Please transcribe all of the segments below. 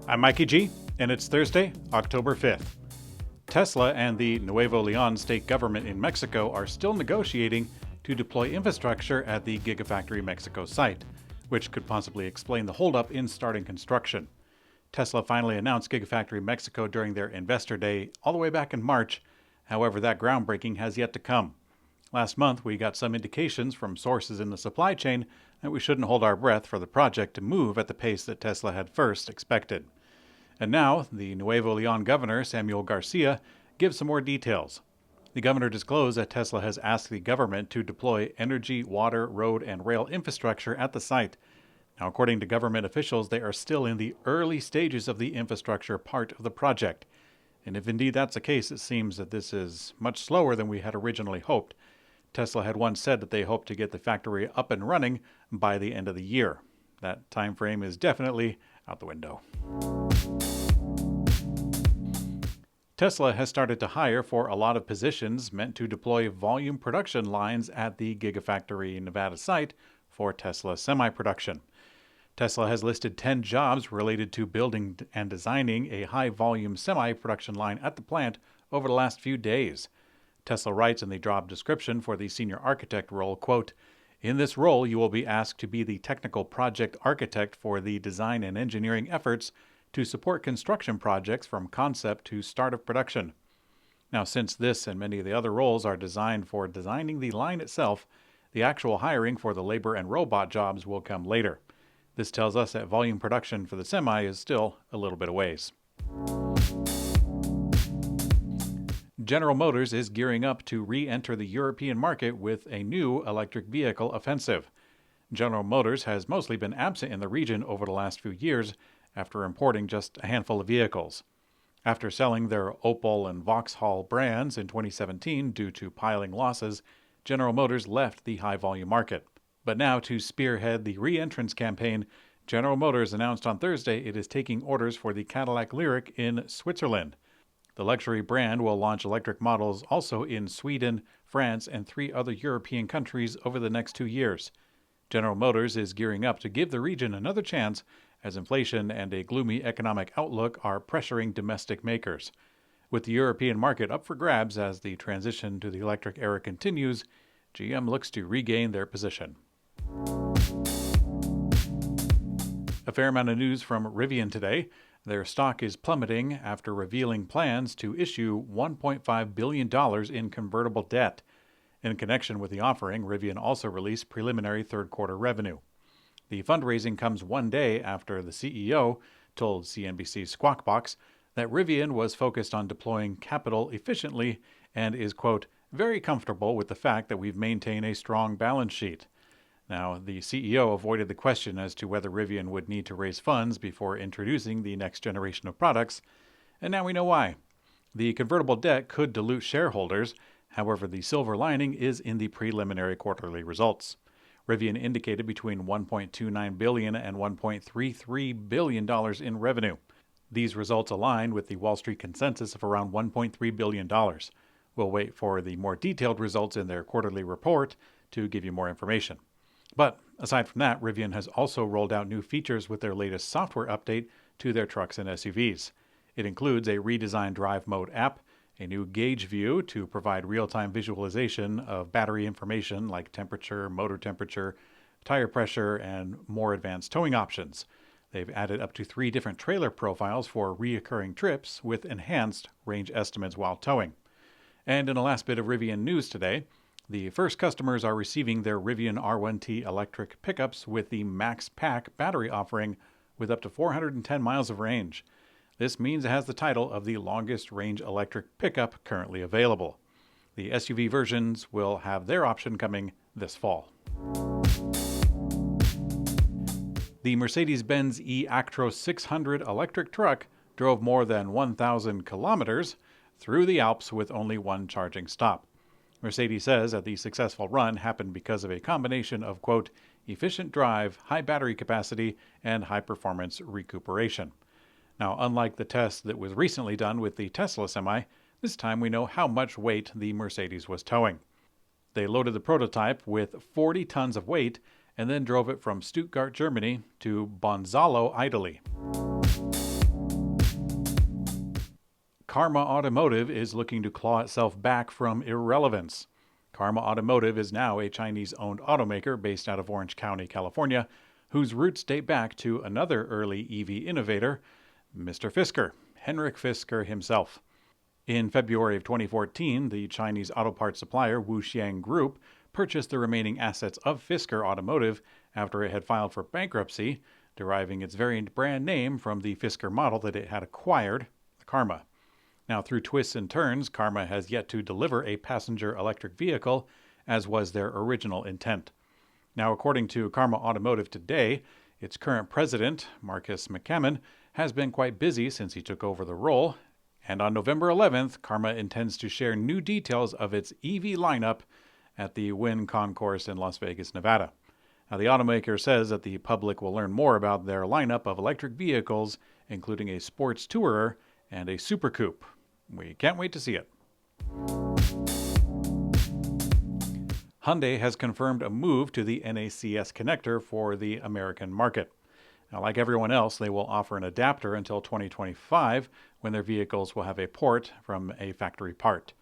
I'm Mikey G, and it's Thursday, October 5th. Tesla and the Nuevo León state government in Mexico are still negotiating to deploy infrastructure at the Gigafactory Mexico site, which could possibly explain the holdup in starting construction. Tesla finally announced Gigafactory Mexico during their Investor Day all the way back in March. However, that groundbreaking has yet to come. Last month, we got some indications from sources in the supply chain that we shouldn't hold our breath for the project to move at the pace that Tesla had first expected. And now, the Nuevo León governor, Samuel Garcia, gives some more details. The governor disclosed that Tesla has asked the government to deploy energy, water, road, and rail infrastructure at the site. Now, according to government officials, they are still in the early stages of the infrastructure part of the project. And if indeed that's the case, it seems that this is much slower than we had originally hoped. Tesla had once said that they hoped to get the factory up and running by the end of the year. That time frame is definitely out the window. Tesla has started to hire for a lot of positions meant to deploy volume production lines at the Gigafactory Nevada site for Tesla semi-production. Tesla has listed 10 jobs related to building and designing a high-volume semi-production line at the plant over the last few days. Tesla writes in the job description for the senior architect role, quote, "In this role, you will be asked to be the technical project architect for the design and engineering efforts to support construction projects from concept to start of production." Now, since this and many of the other roles are designed for designing the line itself, the actual hiring for the labor and robot jobs will come later. This tells us that volume production for the semi is still a little bit a ways. General Motors is gearing up to re-enter the European market with a new electric vehicle offensive. General Motors has mostly been absent in the region over the last few years after importing just a handful of vehicles. After selling their Opel and Vauxhall brands in 2017 due to piling losses, General Motors left the high-volume market. But now, to spearhead the re-entrance campaign, General Motors announced on Thursday it is taking orders for the Cadillac Lyriq in Switzerland. The luxury brand will launch electric models also in Sweden, France, and 3 other European countries over the next 2 years. General Motors is gearing up to give the region another chance as inflation and a gloomy economic outlook are pressuring domestic makers. With the European market up for grabs as the transition to the electric era continues, GM looks to regain their position. A fair amount of news from Rivian today. Their stock is plummeting after revealing plans to issue $1.5 billion in convertible debt. In connection with the offering, Rivian also released preliminary third-quarter revenue. The fundraising comes one day after the CEO told CNBC's Squawk Box that Rivian was focused on deploying capital efficiently and is, quote, "very comfortable with the fact that we've maintained a strong balance sheet." Now, the CEO avoided the question as to whether Rivian would need to raise funds before introducing the next generation of products, and now we know why. The convertible debt could dilute shareholders. However, the silver lining is in the preliminary quarterly results. Rivian indicated between $1.29 billion and $1.33 billion in revenue. These results align with the Wall Street consensus of around $1.3 billion. We'll wait for the more detailed results in their quarterly report to give you more information. But aside from that, Rivian has also rolled out new features with their latest software update to their trucks and SUVs. It includes a redesigned drive mode app, a new gauge view to provide real-time visualization of battery information like temperature, motor temperature, tire pressure, and more advanced towing options. They've added up to 3 different trailer profiles for reoccurring trips with enhanced range estimates while towing. And in the last bit of Rivian news today, the first customers are receiving their Rivian R1T electric pickups with the Max Pack battery offering with up to 410 miles of range. This means it has the title of the longest range electric pickup currently available. The SUV versions will have their option coming this fall. The Mercedes-Benz E Actro 600 electric truck drove more than 1,000 kilometers through the Alps with only one charging stop. Mercedes says that the successful run happened because of a combination of, quote, efficient drive, high battery capacity, and high-performance recuperation. Now, unlike the test that was recently done with the Tesla Semi, this time we know how much weight the Mercedes was towing. They loaded the prototype with 40 tons of weight and then drove it from Stuttgart, Germany to Bonzalo, Italy. Karma Automotive is looking to claw itself back from irrelevance. Karma Automotive is now a Chinese-owned automaker based out of Orange County, California, whose roots date back to another early EV innovator, Mr. Fisker, Henrik Fisker himself. In February of 2014, the Chinese auto parts supplier Wuxiang Group purchased the remaining assets of Fisker Automotive after it had filed for bankruptcy, deriving its variant brand name from the Fisker model that it had acquired, the Karma. Now, through twists and turns, Karma has yet to deliver a passenger electric vehicle, as was their original intent. Now, according to Karma Automotive today, its current president, Marcus McCammon, has been quite busy since he took over the role, and on November 11th, Karma intends to share new details of its EV lineup at the WIN Concourse in Las Vegas, Nevada. Now, the automaker says that the public will learn more about their lineup of electric vehicles, including a sports tourer and a super coupe. We can't wait to see it. Hyundai has confirmed a move to the NACS connector for the American market. Now, like everyone else, they will offer an adapter until 2025, when their vehicles will have a port from a factory part.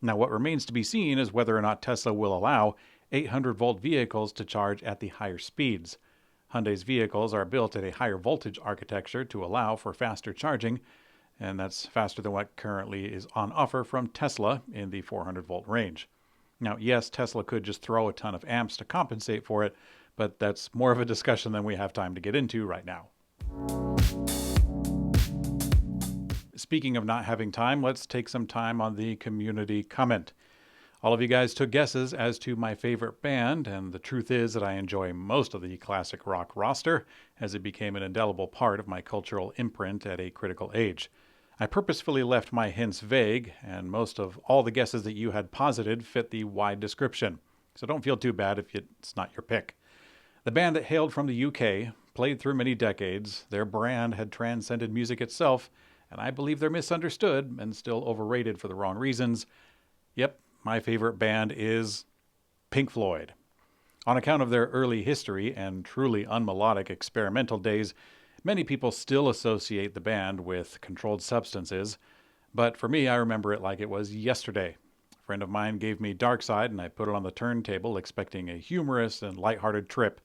Now, what remains to be seen is whether or not Tesla will allow 800-volt vehicles to charge at the higher speeds. Hyundai's vehicles are built at a higher voltage architecture to allow for faster charging, and that's faster than what currently is on offer from Tesla in the 400-volt range. Now, yes, Tesla could just throw a ton of amps to compensate for it, but that's more of a discussion than we have time to get into right now. Speaking of not having time, let's take some time on the community comment. All of you guys took guesses as to my favorite band, and the truth is that I enjoy most of the classic rock roster, as it became an indelible part of my cultural imprint at a critical age. I purposefully left my hints vague, and most of all the guesses that you had posited fit the wide description, so don't feel too bad if it's not your pick. The band that hailed from the UK, played through many decades, their brand had transcended music itself, and I believe they're misunderstood and still overrated for the wrong reasons. Yep, my favorite band is Pink Floyd. On account of their early history and truly unmelodic experimental days, many people still associate the band with controlled substances, but for me, I remember it like it was yesterday. A friend of mine gave me Dark Side, and I put it on the turntable expecting a humorous and lighthearted trip.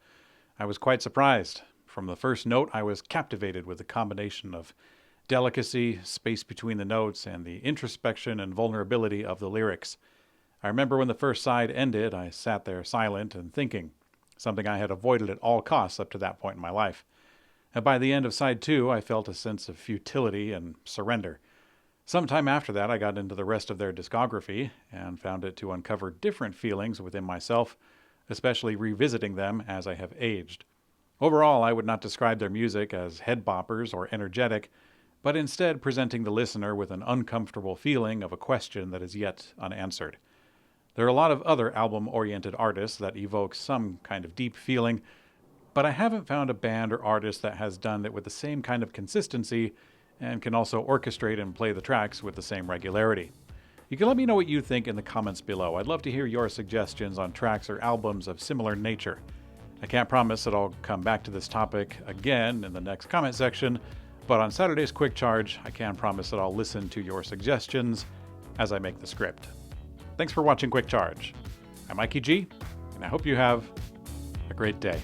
I was quite surprised. From the first note, I was captivated with the combination of delicacy, space between the notes, and the introspection and vulnerability of the lyrics. I remember when the first side ended, I sat there silent and thinking, something I had avoided at all costs up to that point in my life. And by the end of side 2, I felt a sense of futility and surrender. Sometime after that, I got into the rest of their discography and found it to uncover different feelings within myself, especially revisiting them as I have aged. Overall, I would not describe their music as head boppers or energetic, but instead presenting the listener with an uncomfortable feeling of a question that is yet unanswered. There are a lot of other album-oriented artists that evoke some kind of deep feeling, but I haven't found a band or artist that has done it with the same kind of consistency and can also orchestrate and play the tracks with the same regularity. You can let me know what you think in the comments below. I'd love to hear your suggestions on tracks or albums of similar nature. I can't promise that I'll come back to this topic again in the next comment section, but on Saturday's Quick Charge, I can promise that I'll listen to your suggestions as I make the script. Thanks for watching Quick Charge. I'm Mikey G, and I hope you have a great day.